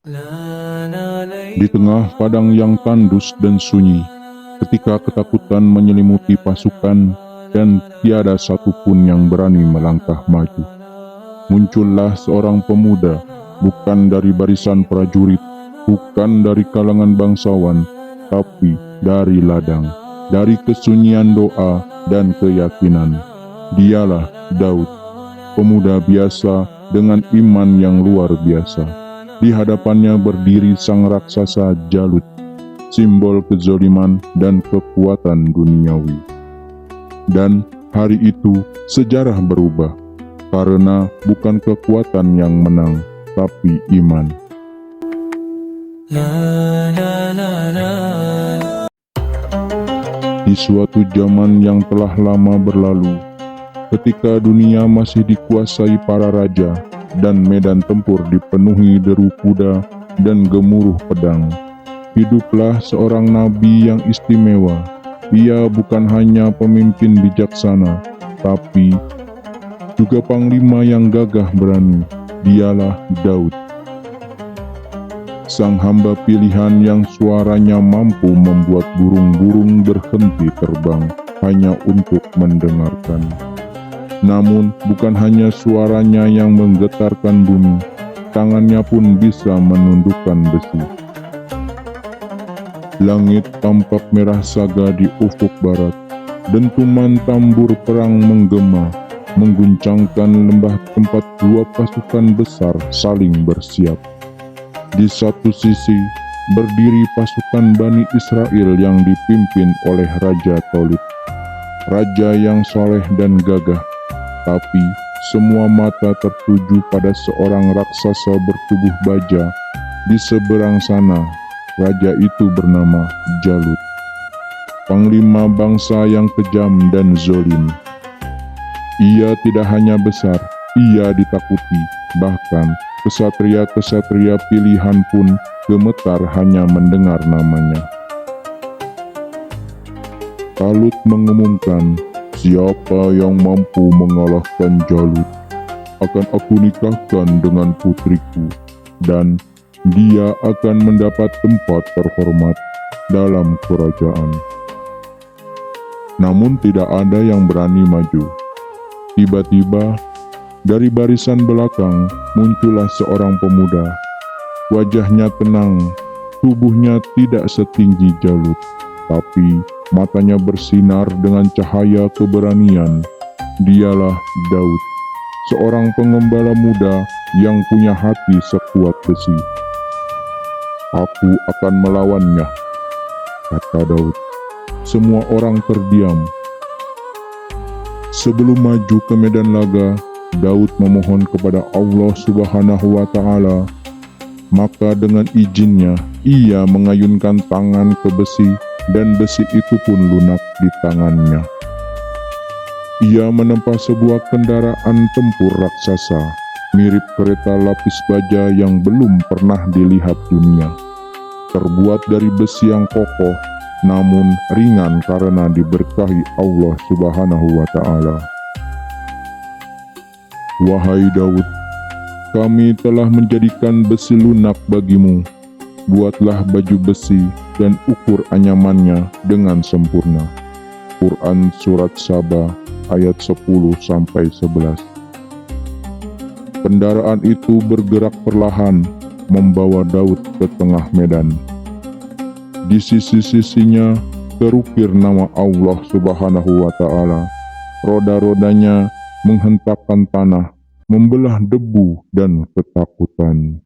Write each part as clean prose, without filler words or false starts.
Di tengah padang yang tandus dan sunyi, ketika ketakutan menyelimuti pasukan dan tiada satupun yang berani melangkah maju, muncullah seorang pemuda, bukan dari barisan prajurit, bukan dari kalangan bangsawan, tapi dari ladang, dari kesunyian doa dan keyakinan. Dialah Daud, pemuda biasa dengan iman yang luar biasa. Di hadapannya berdiri sang raksasa Jalut, simbol kezoliman dan kekuatan duniawi. Dan hari itu sejarah berubah, karena bukan kekuatan yang menang, tapi iman. Di suatu zaman yang telah lama berlalu, ketika dunia masih dikuasai para raja dan medan tempur dipenuhi deru kuda dan gemuruh pedang, hiduplah seorang nabi yang istimewa. Ia bukan hanya pemimpin bijaksana, tapi juga panglima yang gagah berani. Dialah Daud, sang hamba pilihan yang suaranya mampu membuat burung-burung berhenti terbang hanya untuk mendengarkan. Namun bukan hanya suaranya yang menggetarkan bumi, tangannya pun bisa menundukkan besi. Langit tampak merah saga di ufuk barat, dentuman tambur perang menggema, mengguncangkan lembah tempat dua pasukan besar saling bersiap. Di satu sisi berdiri pasukan Bani Israel yang dipimpin oleh Raja Tolit, raja yang soleh dan gagah. Tapi semua mata tertuju pada seorang raksasa bertubuh baja di seberang sana. Raja itu bernama Jalut, panglima bangsa yang kejam dan zolim. Ia tidak hanya besar, ia ditakuti. Bahkan kesatria-kesatria pilihan pun gemetar hanya mendengar namanya. Talut mengumumkan, "Siapa yang mampu mengalahkan Jalut, akan aku nikahkan dengan putriku, dan dia akan mendapat tempat terhormat dalam kerajaan." Namun tidak ada yang berani maju. Tiba-tiba, dari barisan belakang muncullah seorang pemuda. Wajahnya tenang, tubuhnya tidak setinggi Jalut, tapi matanya bersinar dengan cahaya keberanian. Dialah Daud, seorang pengembala muda yang punya hati sekuat besi. "Aku akan melawannya," kata Daud. Semua orang terdiam. Sebelum maju ke medan laga, Daud memohon kepada Allah Subhanahu wa Ta'ala. Maka dengan izinnya, ia mengayunkan tangan ke besi, dan besi itu pun lunak di tangannya. Ia menempa sebuah kendaraan tempur raksasa, mirip kereta lapis baja yang belum pernah dilihat dunia. Terbuat dari besi yang kokoh, namun ringan karena diberkahi Allah Subhanahu wa Ta'ala. "Wahai Daud, kami telah menjadikan besi lunak bagimu. Buatlah baju besi dan ukur anyamannya dengan sempurna." Quran Surat Saba ayat 10-11. Kendaraan itu bergerak perlahan, membawa Daud ke tengah medan. Di sisi-sisinya terukir nama Allah Subhanahu wa Ta'ala. Roda-rodanya menghentakkan tanah, membelah debu dan ketakutan.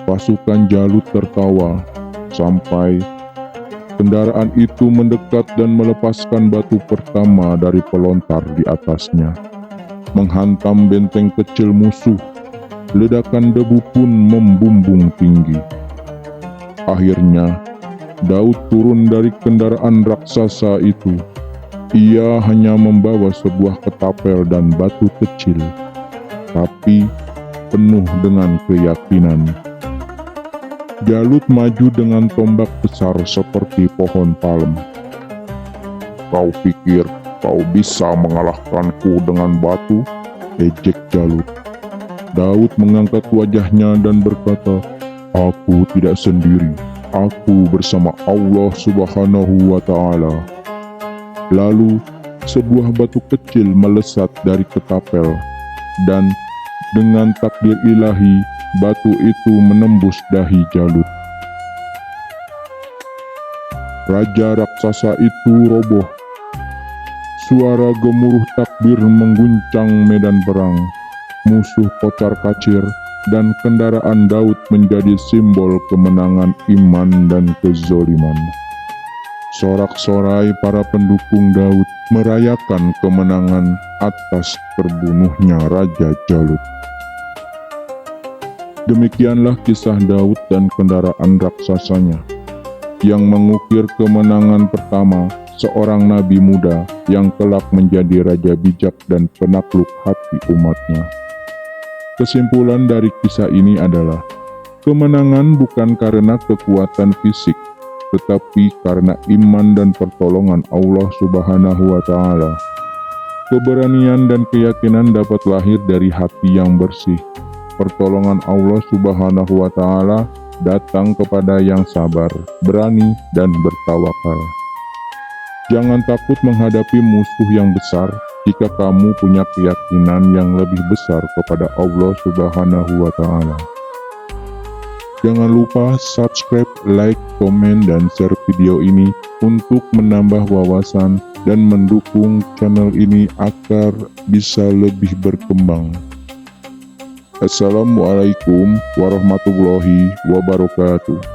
Pasukan Jalut tertawa sampai kendaraan itu mendekat dan melepaskan batu pertama dari pelontar di atasnya, menghantam benteng kecil musuh. Ledakan debu pun membumbung tinggi. Akhirnya, Daud turun dari kendaraan raksasa itu. Ia hanya membawa sebuah ketapel dan batu kecil, tapi penuh dengan keyakinan. Jalut maju dengan tombak besar seperti pohon palem. "Kau pikir kau bisa mengalahkanku dengan batu?" ejek Jalut. Daud mengangkat wajahnya dan berkata, "Aku tidak sendiri, aku bersama Allah Subhanahu wa Ta'ala." Lalu sebuah batu kecil melesat dari ketapel, dan dengan takdir ilahi, batu itu menembus dahi Jalut. Raja raksasa itu roboh. Suara gemuruh takbir mengguncang medan perang. Musuh kocar-kacir, dan kendaraan Daud menjadi simbol kemenangan iman dan kezoliman. Sorak-sorai para pendukung Daud merayakan kemenangan atas terbunuhnya Raja Jalut. Demikianlah kisah Daud dan kendaraan raksasanya, yang mengukir kemenangan pertama seorang nabi muda yang kelak menjadi raja bijak dan penakluk hati umatnya. Kesimpulan dari kisah ini adalah, kemenangan bukan karena kekuatan fisik, tetapi karena iman dan pertolongan Allah Subhanahu wa Ta'ala. Keberanian dan keyakinan dapat lahir dari hati yang bersih. Pertolongan Allah Subhanahu wa Ta'ala datang kepada yang sabar, berani, dan bertawakal. Jangan takut menghadapi musuh yang besar jika kamu punya keyakinan yang lebih besar kepada Allah Subhanahu wa Ta'ala. Jangan lupa subscribe, like, komen, dan share video ini untuk menambah wawasan dan mendukung channel ini agar bisa lebih berkembang. Assalamualaikum warahmatullahi wabarakatuh.